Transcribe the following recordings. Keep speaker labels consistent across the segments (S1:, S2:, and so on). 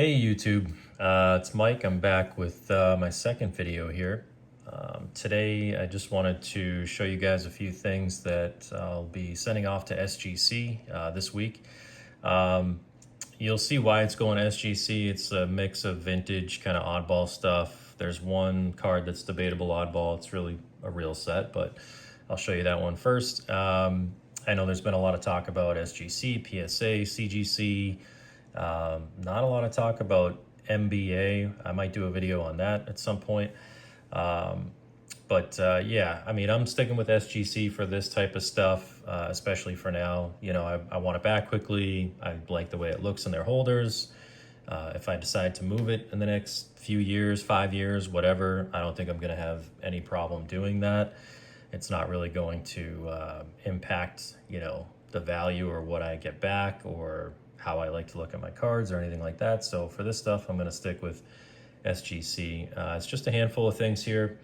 S1: Hey YouTube, it's Mike. I'm back with my second video here. Today I just wanted to show you guys a few things that I'll be sending off to SGC this week. You'll see why it's going to SGC. It's a mix of vintage kind of oddball stuff. There's one card that's debatable oddball. It's really a real set, but I'll show you that one first. I know there's been a lot of talk about SGC, PSA, CGC. Not a lot of talk about MBA. I might do a video on that at some point. Yeah, I mean, I'm sticking with SGC for this type of stuff, especially for now. You know, I want it back quickly. I like the way it looks in their holders. If I decide to move it in the next few years, 5 years, whatever, I don't think I'm going to have any problem doing that. It's not really going to impact, you know, the value or what I get back or how I like to look at my cards or anything like that. So for this stuff, I'm going to stick with SGC. It's just a handful of things here.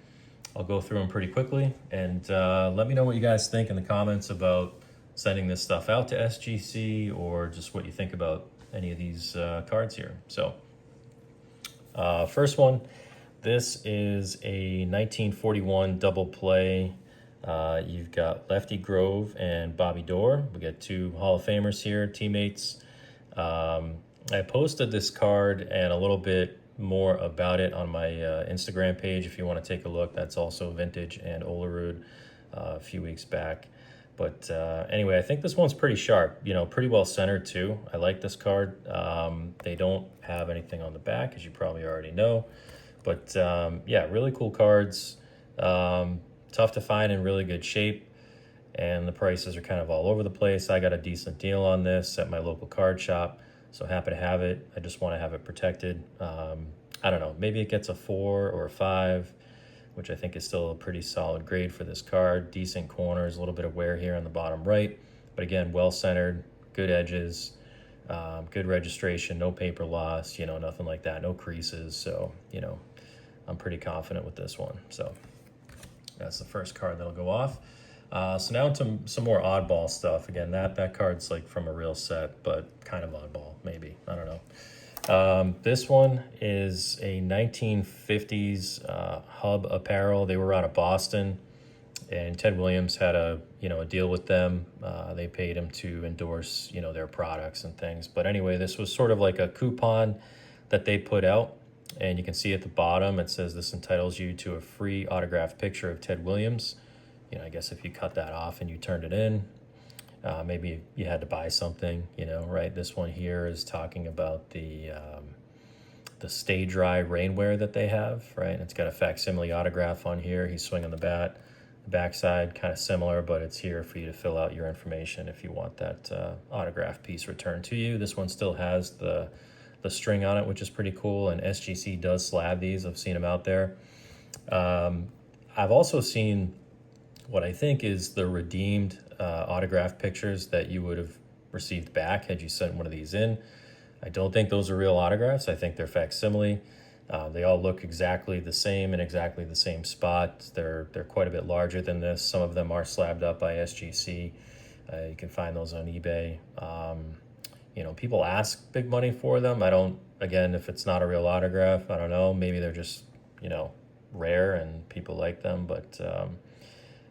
S1: I'll go through them pretty quickly, and let me know what you guys think in the comments about sending this stuff out to SGC or just what you think about any of these cards here. So first one, this is a 1941 double play. You've got Lefty Grove and Bobby Dorr. We got two Hall of Famers here, teammates. I posted this card and a little bit more about it on my Instagram page if you want to take a look. That's also vintage and Olerud a few weeks back. But anyway, I think this one's pretty sharp, you know, pretty well centered too. I like this card. They don't have anything on the back, as you probably already know. But yeah, really cool cards. Tough to find in really good shape. And the prices are kind of all over the place. I got a decent deal on this at my local card shop, so happy to have it. I just want to have it protected. I don't know, maybe it gets a 4 or a 5, which I think is still a pretty solid grade for this card. Decent corners, a little bit of wear here on the bottom right, but again, well-centered, good edges, good registration, no paper loss, you know, nothing like that, no creases. So, you know, I'm pretty confident with this one. So that's the first card that'll go off. So now into some more oddball stuff. Again, that card's like from a real set, but kind of oddball, maybe. I don't know. This one is a 1950s Hub apparel. They were out of Boston, and Ted Williams had a deal with them. They paid him to endorse, you know, their products and things. But anyway, this was sort of like a coupon that they put out, and you can see at the bottom it says this entitles you to a free autographed picture of Ted Williams. You know, I guess if you cut that off and you turned it in, maybe you had to buy something, you know, right? This one here is talking about the Stay Dry rainwear that they have, right? And it's got a facsimile autograph on here. He's swinging the bat. The backside kind of similar, but it's here for you to fill out your information if you want that autograph piece returned to you. This one still has the string on it, which is pretty cool, and SGC does slab these. I've seen them out there. I've also seen what I think is the redeemed autograph pictures that you would have received back had you sent one of these in. I don't think those are real autographs. I think they're facsimile. They all look exactly the same in exactly the same spot. They're quite a bit larger than this. Some of them are slabbed up by SGC. You can find those on eBay. You know, people ask big money for them. I don't, again, if it's not a real autograph, I don't know. Maybe they're just, you know, rare and people like them, but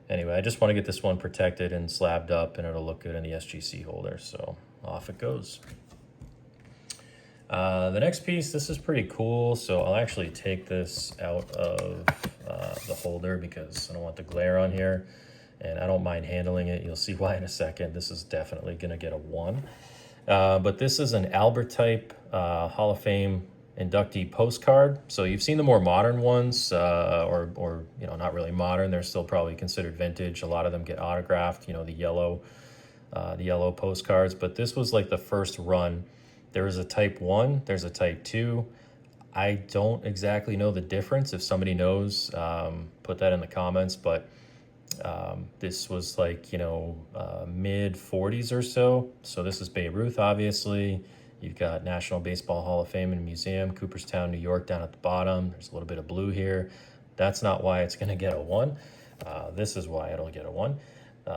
S1: anyway, I just want to get this one protected and slabbed up, and it'll look good in the SGC holder. So off it goes. The next piece, this is pretty cool. So I'll actually take this out of the holder because I don't want the glare on here, and I don't mind handling it. You'll see why in a second. This is definitely going to get a 1. But this is an Albert type Hall of Fame inductee postcard. So you've seen the more modern ones, or you know, not really modern. They're still probably considered vintage. A lot of them get autographed, you know, the yellow postcards. But this was like the first run. There is a type 1, there's a type 2. I don't exactly know the difference. If somebody knows, put that in the comments. But this was like, you know, mid 40s or so. So this is Babe Ruth, obviously. You've got National Baseball Hall of Fame and Museum, Cooperstown, New York, down at the bottom. There's a little bit of blue here. That's not why it's going to get a 1. This is why it'll get a 1.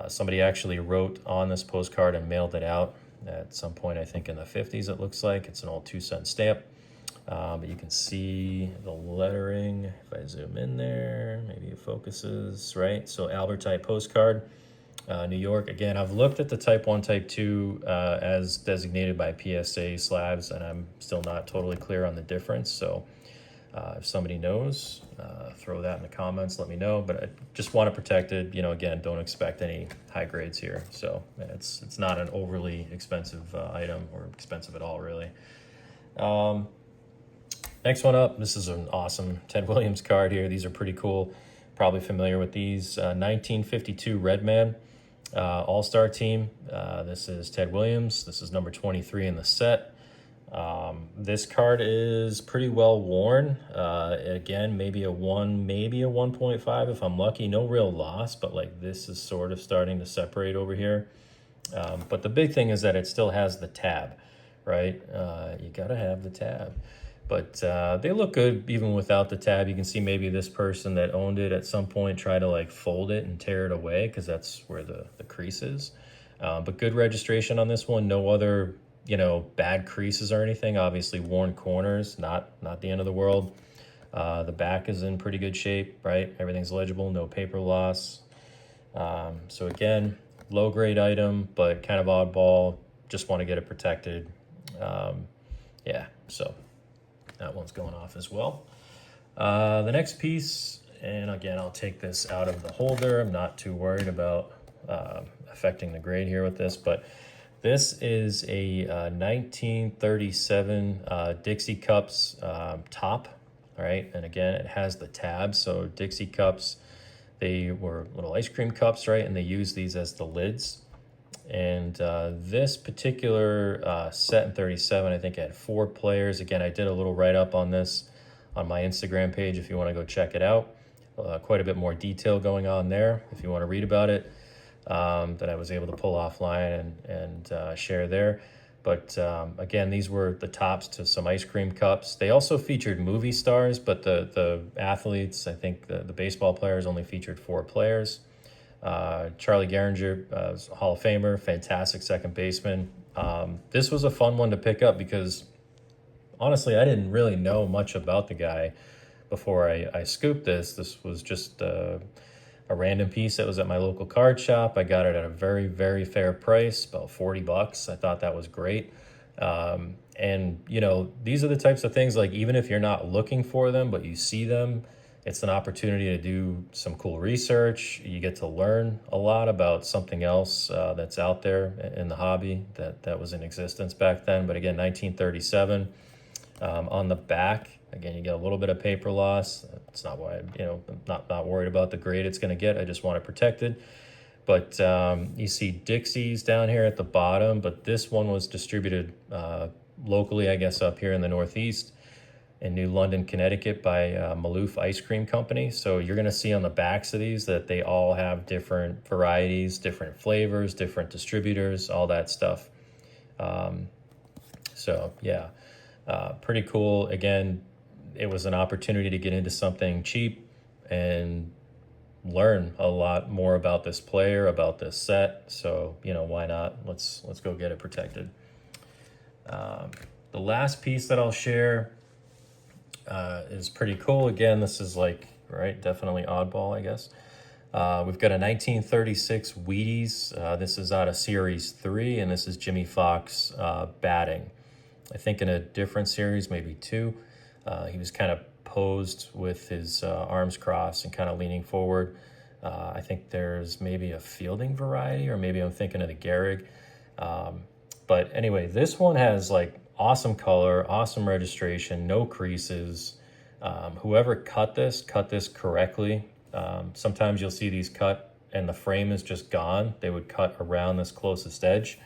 S1: Somebody actually wrote on this postcard and mailed it out at some point, I think in the 50s, it looks like. It's an old 2-cent stamp. But you can see the lettering. If I zoom in there, maybe it focuses, right? So Albert type postcard, New York. Again, I've looked at the type 1, type 2 as designated by PSA slabs, and I'm still not totally clear on the difference. So if somebody knows, throw that in the comments, let me know. But I just want it protected. You know, again, don't expect any high grades here. So it's not an overly expensive item, or expensive at all, really. Next one up, this is an awesome Ted Williams card here. These are pretty cool. Probably familiar with these. 1952 Redman All-Star Team. This is Ted Williams. This is number 23 in the set. This card is pretty well worn. Again, maybe a 1, maybe a 1.5 if I'm lucky. No real loss, but like this is sort of starting to separate over here. But the big thing is that it still has the tab, right? You gotta have the tab. But they look good even without the tab. You can see maybe this person that owned it at some point tried to like fold it and tear it away because that's where the crease is. But good registration on this one. No other, you know, bad creases or anything. Obviously worn corners, not the end of the world. The back is in pretty good shape, right? Everything's legible, no paper loss. So again, low grade item, but kind of oddball. Just want to get it protected. Yeah, so that one's going off as well. The next piece, and again, I'll take this out of the holder. I'm not too worried about affecting the grade here with this, but this is a 1937 Dixie Cups top, all right? And again, it has the tab. So Dixie Cups, they were little ice cream cups, right? And they use these as the lids. And this particular set in 37, I think it had 4 players. Again, I did a little write-up on this on my Instagram page if you want to go check it out. Quite a bit more detail going on there if you want to read about it, that I was able to pull offline and share there. But again, these were the tops to some ice cream cups. They also featured movie stars, but the athletes, I think the baseball players only featured 4 players. Charlie Gehringer, Hall of Famer, fantastic second baseman. This was a fun one to pick up because honestly, I didn't really know much about the guy before I scooped this. This was just a random piece that was at my local card shop. I got it at a very, very fair price, about $40. I thought that was great. And you know, these are the types of things, like even if you're not looking for them, but you see them, it's an opportunity to do some cool research. You get to learn a lot about something else that's out there in the hobby that was in existence back then. But again, 1937. On the back, again, you get a little bit of paper loss. It's not why I'm not worried about the grade it's going to get. I just want it protected. But you see Dixie's down here at the bottom, but this one was distributed locally, I guess, up here in the Northeast in New London, Connecticut by Maloof Ice Cream Company. So you're going to see on the backs of these that they all have different varieties, different flavors, different distributors, all that stuff. So yeah, pretty cool. Again, it was an opportunity to get into something cheap and learn a lot more about this player, about this set. So, you know, why not? Let's go get it protected. The last piece that I'll share is pretty cool. Again, this is like, right, definitely oddball, I guess. We've got a 1936 Wheaties. This is out of Series 3, and this is Jimmy Fox batting. I think in a different series, maybe 2. He was kind of posed with his arms crossed and kind of leaning forward. I think there's maybe a fielding variety, or maybe I'm thinking of the Gehrig. But anyway, this one has like awesome color, awesome registration, no creases. Whoever cut this correctly. Sometimes you'll see these cut and the frame is just gone. They would cut around this closest edge.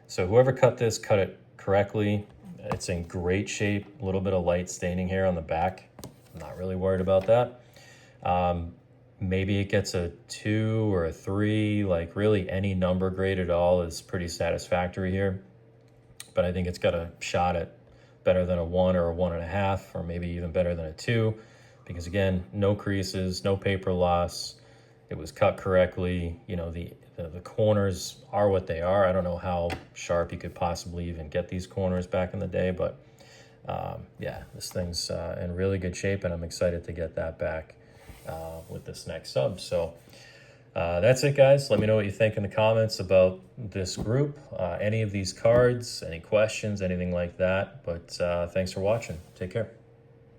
S1: So whoever cut this, cut it correctly. It's in great shape. A little bit of light staining here on the back. I'm not really worried about that. Maybe it gets a 2 or a 3. Like really any number grade at all is pretty satisfactory here. But I think it's got a shot at better than a 1 or a 1.5, or maybe even better than a 2. Because again, no creases, no paper loss. It was cut correctly. You know, the corners are what they are. I don't know how sharp you could possibly even get these corners back in the day, but Yeah, this thing's in really good shape, and I'm excited to get that back with this next sub. So that's it, guys. Let me know what you think in the comments about this group, any of these cards, any questions, anything like that. But thanks for watching. Take care.